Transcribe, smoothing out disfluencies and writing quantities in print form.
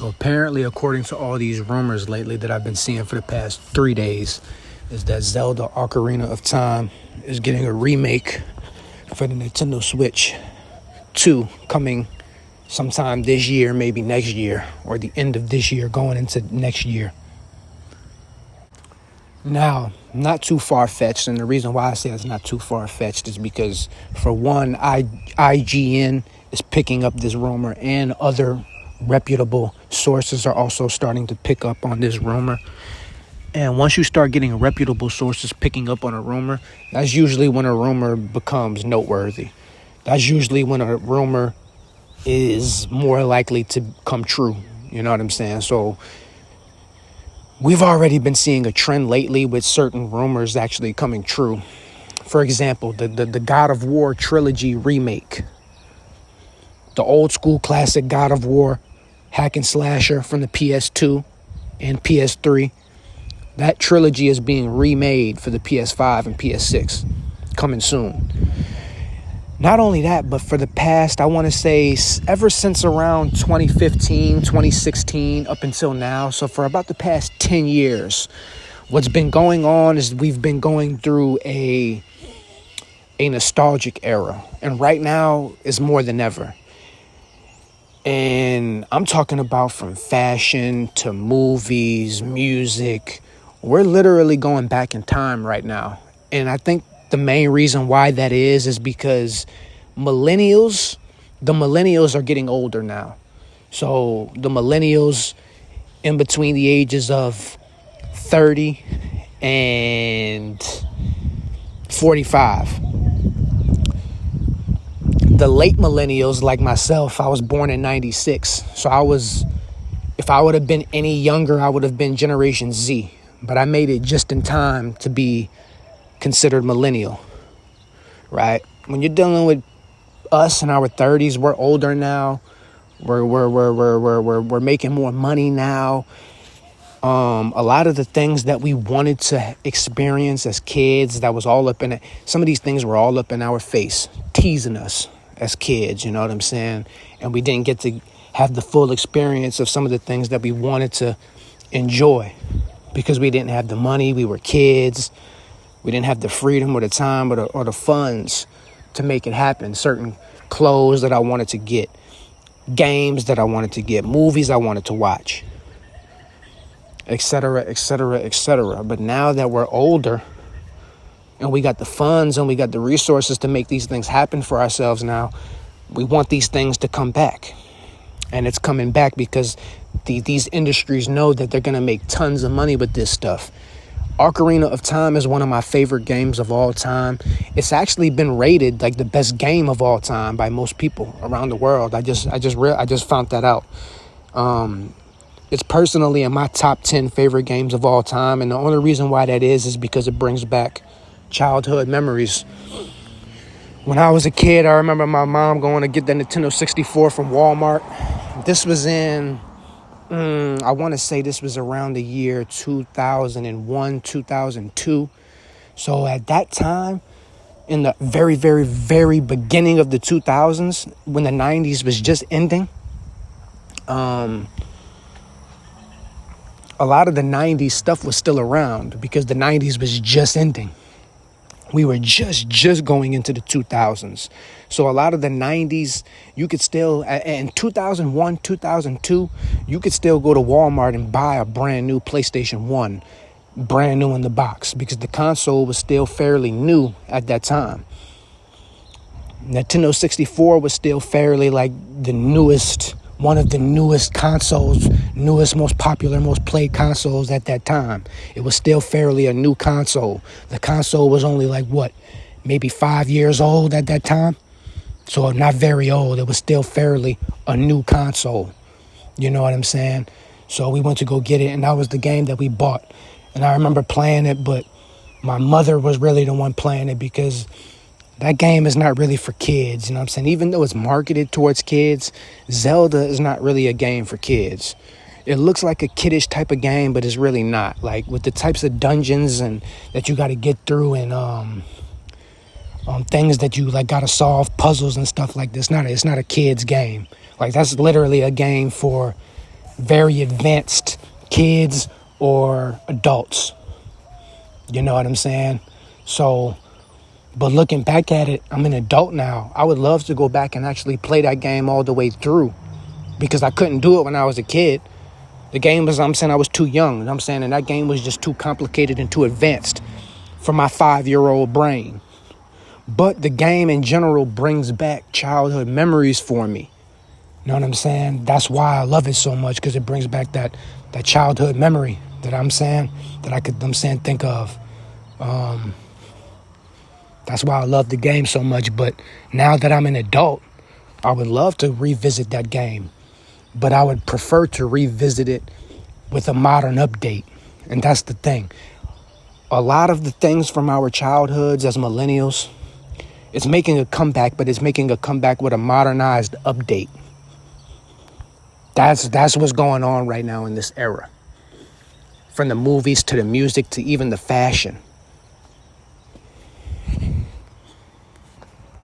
So apparently, according to all these rumors lately that I've been seeing for the past 3 days, is that Zelda Ocarina of Time is getting a remake for the Nintendo Switch 2 coming sometime this year, maybe next year, or the end of this year going into next year. Now, not too far-fetched, and the reason why I say it's not too far-fetched is because, for one, IGN is picking up this rumor, and other reputable sources are also starting to pick up on this rumor. And once you start getting reputable sources picking up on a rumor, that's usually when a rumor becomes noteworthy. That's usually when a rumor is more likely to come true. You know what I'm saying? So we've already been seeing a trend lately with certain rumors actually coming true. For example, the God of War trilogy remake. The old school classic God of War hack and slasher from the PS2 and PS3. That trilogy is being remade for the PS5 and PS6 coming soon. Not only that, but for the past, I want to say, ever since around 2015, 2016, up until now, so for about the past 10 years, what's been going on is we've been going through a nostalgic era. And right now is more than ever. And I'm talking about from fashion to movies, music. We're literally going back in time right now. And I think the main reason why that is because the millennials are getting older now. So the millennials in between the ages of 30 and 45. The late millennials, like myself, I was born in 96. So if I would have been any younger, I would have been Generation Z. But I made it just in time to be considered millennial, right? When you're dealing with us in our 30s, we're older now. We're making more money now. A lot of the things that we wanted to experience as kids, that was all up in it. Some of these things were all up in our face, teasing us as kids, you know what I'm saying? And we didn't get to have the full experience of some of the things that we wanted to enjoy because we didn't have the money. We were kids. We didn't have the freedom or the time or the funds to make it happen. Certain clothes that I wanted to get, games that I wanted to get, movies I wanted to watch, etc., etc., etc. But now that we're older and we got the funds and we got the resources to make these things happen for ourselves now, we want these things to come back. And it's coming back because these industries know that they're going to make tons of money with this stuff. Ocarina of Time is one of my favorite games of all time. It's actually been rated like the best game of all time by most people around the world. I just found that out. It's personally in my top 10 favorite games of all time, and the only reason why that is because it brings back childhood memories. When I was a kid, I remember my mom going to get the Nintendo 64 from Walmart. This was in I want to say this was around the year 2001, 2002. So at that time, in the very, very, very beginning of the 2000s, when the 90s was just ending, a lot of the 90s stuff was still around because the 90s was just ending. We were just going into the 2000s. So a lot of the 90s, you could still, in 2001, 2002, you could still go to Walmart and buy a brand new PlayStation 1, brand new in the box, because the console was still fairly new at that time. Nintendo 64 was still fairly like the newest, one of the newest consoles, newest, most popular, most played consoles at that time. It was still fairly a new console. The console was only like, maybe 5 years old at that time? So not very old. It was still fairly a new console. You know what I'm saying? So we went to go get it, and that was the game that we bought. And I remember playing it, but my mother was really the one playing it because that game is not really for kids, you know what I'm saying? Even though it's marketed towards kids, Zelda is not really a game for kids. It looks like a kiddish type of game, but it's really not. Like with the types of dungeons and that you got to get through and things that you like got to solve, puzzles and stuff like this. It's not a kid's game. Like that's literally a game for very advanced kids or adults. You know what I'm saying? So, but looking back at it, I'm an adult now. I would love to go back and actually play that game all the way through because I couldn't do it when I was a kid. The game was, I'm saying I was too young. I'm saying, and that game was just too complicated and too advanced for my 5-year-old brain. But the game in general brings back childhood memories for me. You know what I'm saying? That's why I love it so much, because it brings back that childhood memory that I'm saying, that I could, think of. That's why I love the game so much. But now that I'm an adult, I would love to revisit that game. But I would prefer to revisit it with a modern update. And that's the thing. A lot of the things from our childhoods as millennials, it's making a comeback, but it's making a comeback with a modernized update. That's what's going on right now in this era. From the movies to the music to even the fashion.